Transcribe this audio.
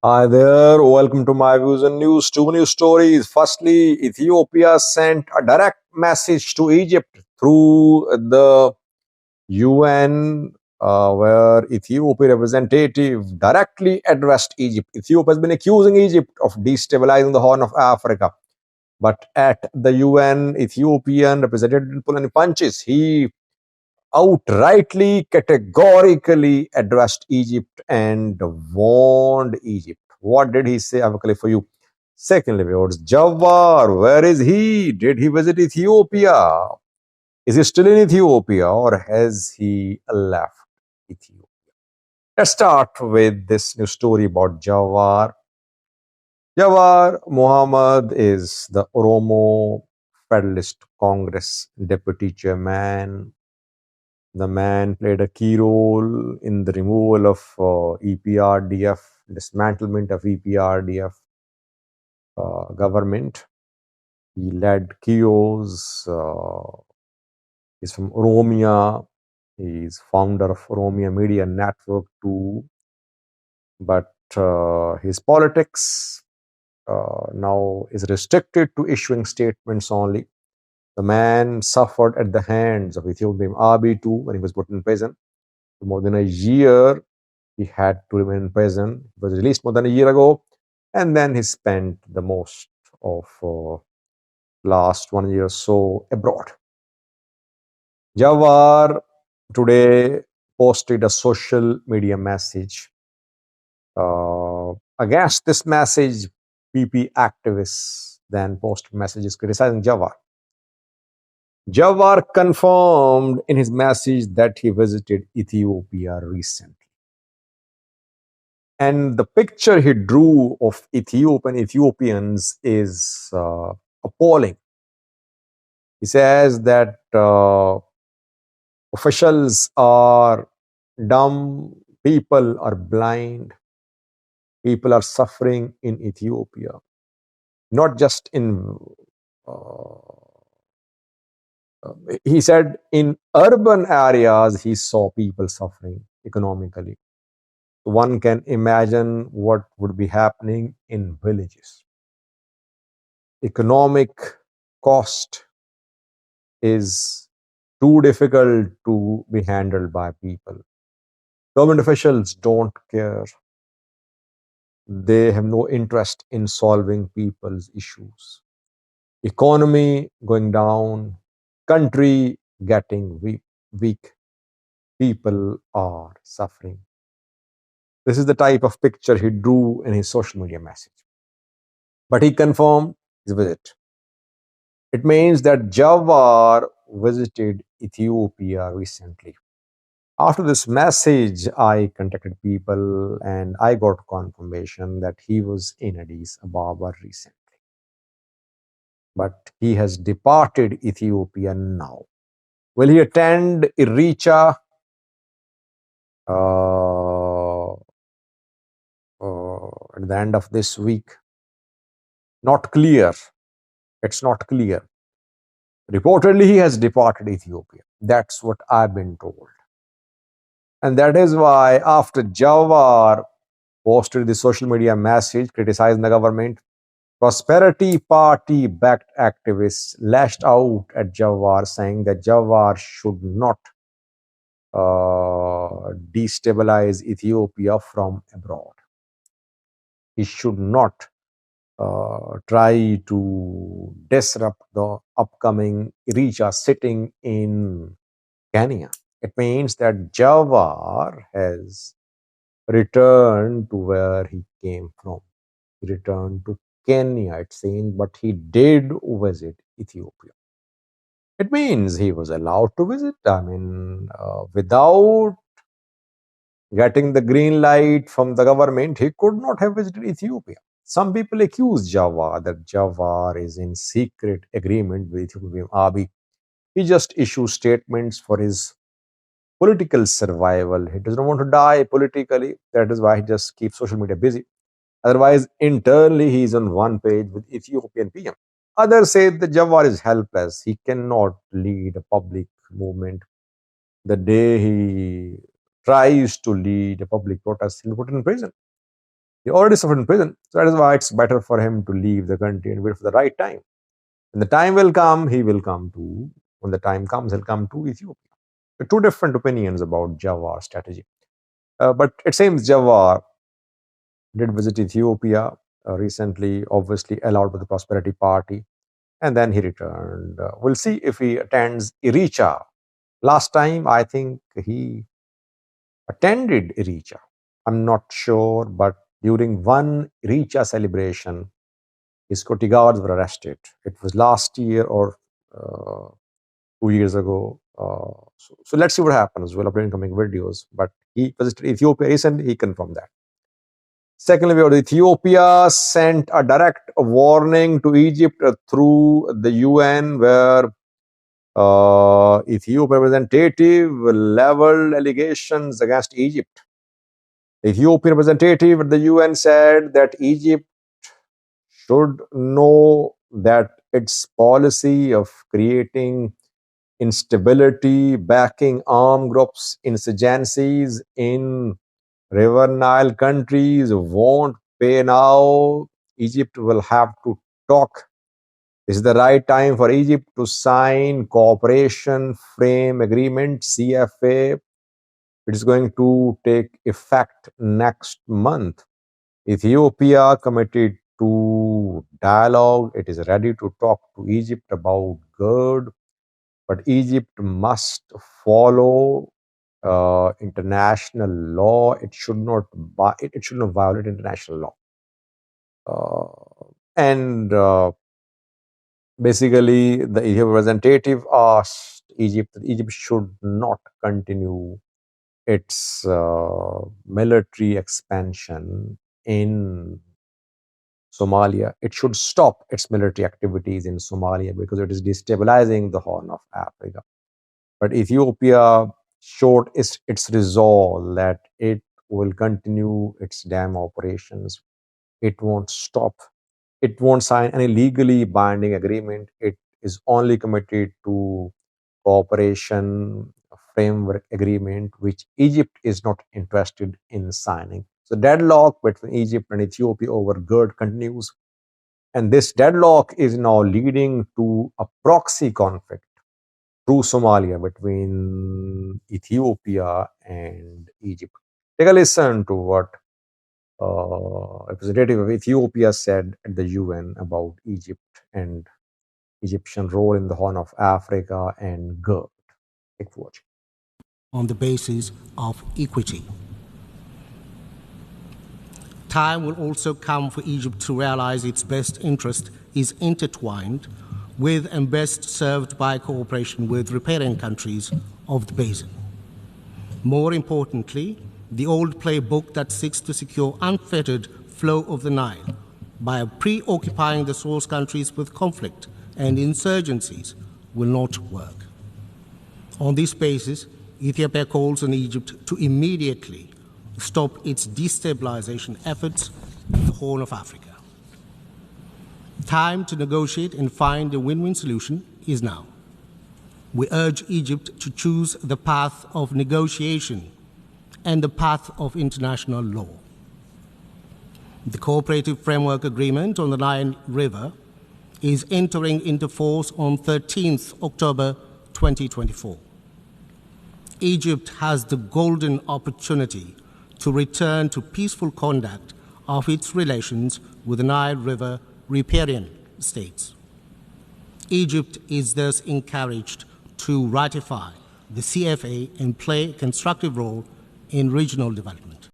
Hi there, welcome to my views and news. Two news stories. Firstly, Ethiopia sent a direct message to Egypt through the UN, where Ethiopia representative directly addressed Egypt. Ethiopia has been accusing Egypt of destabilizing the Horn of Africa. But at the UN, Ethiopian representative didn't pull any punches. He outrightly, categorically addressed Egypt and warned Egypt. What did he say? I have a clip for you. Secondly, viewers, Jawar, where is he? Did he visit Ethiopia? Is he still in Ethiopia or has he left Ethiopia? Let's start with this new story about Jawar. Jawar Mohammed is the Oromo Federalist Congress deputy chairman. The man played a key role in the removal of EPRDF, dismantlement of EPRDF government. He led kiosks. He's from Oromia. He's founder of Oromia Media Network too. But his politics now is restricted to issuing statements only. The man suffered at the hands of Ethiopian Abiy too when he was put in prison. For more than a year, he had to remain in prison. He was released more than a year ago, and then he spent the most of last 1 year or so abroad. Jawar today posted a social media message. Against this message, PP activists then posted messages criticizing Jawar. Jawar confirmed in his message that he visited Ethiopia recently. And the picture he drew of Ethiopians is appalling. He says that officials are dumb, people are blind, people are suffering in Ethiopia. Not just in, he said, in urban areas, he saw people suffering economically. One can imagine what would be happening in villages. Economic cost is too difficult to be handled by people. Government officials don't care. They have no interest in solving people's issues. Economy going down, country getting weak. People are suffering. This is the type of picture he drew in his social media message. But he confirmed his visit. It means that Jawar visited Ethiopia recently. After this message, I contacted people and I got confirmation that he was in Addis Ababa recently. But he has departed Ethiopia now. Will he attend Iricha at the end of this week? Not clear. It's not clear. Reportedly, he has departed Ethiopia. That's what I've been told. And that is why, after Jawar posted the social media message criticizing the government, Prosperity Party backed activists lashed out at Jawar, saying that Jawar should not destabilize Ethiopia from abroad. He should not try to disrupt the upcoming Iricha sitting in Kenya. It means that Jawar has returned to where he came from. He returned to Kenya, it seems, but he did visit Ethiopia. It means he was allowed to visit. I mean, without getting the green light from the government, he could not have visited Ethiopia. Some people accuse Jawar that Jawar is in secret agreement with Ethiopian Abiy. He just issues statements for his political survival. He doesn't want to die politically. That is why he just keeps social media busy. Otherwise, internally, he is on one page with Ethiopian PM. Others say that Jawar is helpless. He cannot lead a public movement. The day he tries to lead a public protest, he'll be put in prison. He already suffered in prison. So that is why it's better for him to leave the country and wait for the right time. When the time will come, he will come to, when the time comes, he'll come to Ethiopia. There are two different opinions about Jawar's strategy. But it seems Jawar did visit Ethiopia recently, obviously allowed by the Prosperity Party, and then he returned. We'll see if he attends Iricha. Last time, I think he attended Iricha. I'm not sure, but during one Iricha celebration, his security guards were arrested. It was last year or 2 years ago. So let's see what happens. We'll upload incoming videos. But he visited Ethiopia recently. He confirmed that. Secondly, we have Ethiopia sent a direct warning to Egypt through the UN, where Ethiopia representative leveled allegations against Egypt. The Ethiopian representative at the UN said that Egypt should know that its policy of creating instability, backing armed groups, insurgencies in River Nile countries won't pay now. Egypt will have to talk. This is the right time for Egypt to sign Cooperation Frame Agreement, CFA. It is going to take effect next month. Ethiopia committed to dialogue. It is ready to talk to Egypt about GERD, but Egypt must follow international law. It should not violate international law. And basically, the Ethiopian representative asked Egypt that Egypt should not continue its military expansion in Somalia. It should stop its military activities in Somalia because it is destabilizing the Horn of Africa. But Ethiopia showed its resolve that it will continue its dam operations. It won't stop. It won't sign any legally binding agreement. It is only committed to cooperation framework agreement, which Egypt is not interested in signing. So deadlock between Egypt and Ethiopia over GERD continues. And this deadlock is now leading to a proxy conflict through Somalia between Ethiopia and Egypt. Take a listen to what representative of Ethiopia said at the UN about Egypt and Egyptian role in the Horn of Africa and GERD. Take for watching. On the basis of equity. Time will also come for Egypt to realize its best interest is intertwined with and best served by cooperation with riparian countries of the basin. More importantly, the old playbook that seeks to secure unfettered flow of the Nile by preoccupying the source countries with conflict and insurgencies will not work. On this basis, Ethiopia calls on Egypt to immediately stop its destabilization efforts in the Horn of Africa. Time to negotiate and find a win-win solution is now. We urge Egypt to choose the path of negotiation and the path of international law. The Cooperative Framework Agreement on the Nile River is entering into force on 13th October 2024. Egypt has the golden opportunity to return to peaceful conduct of its relations with the Nile River riparian states. Egypt is thus encouraged to ratify the CFA and play a constructive role in regional development.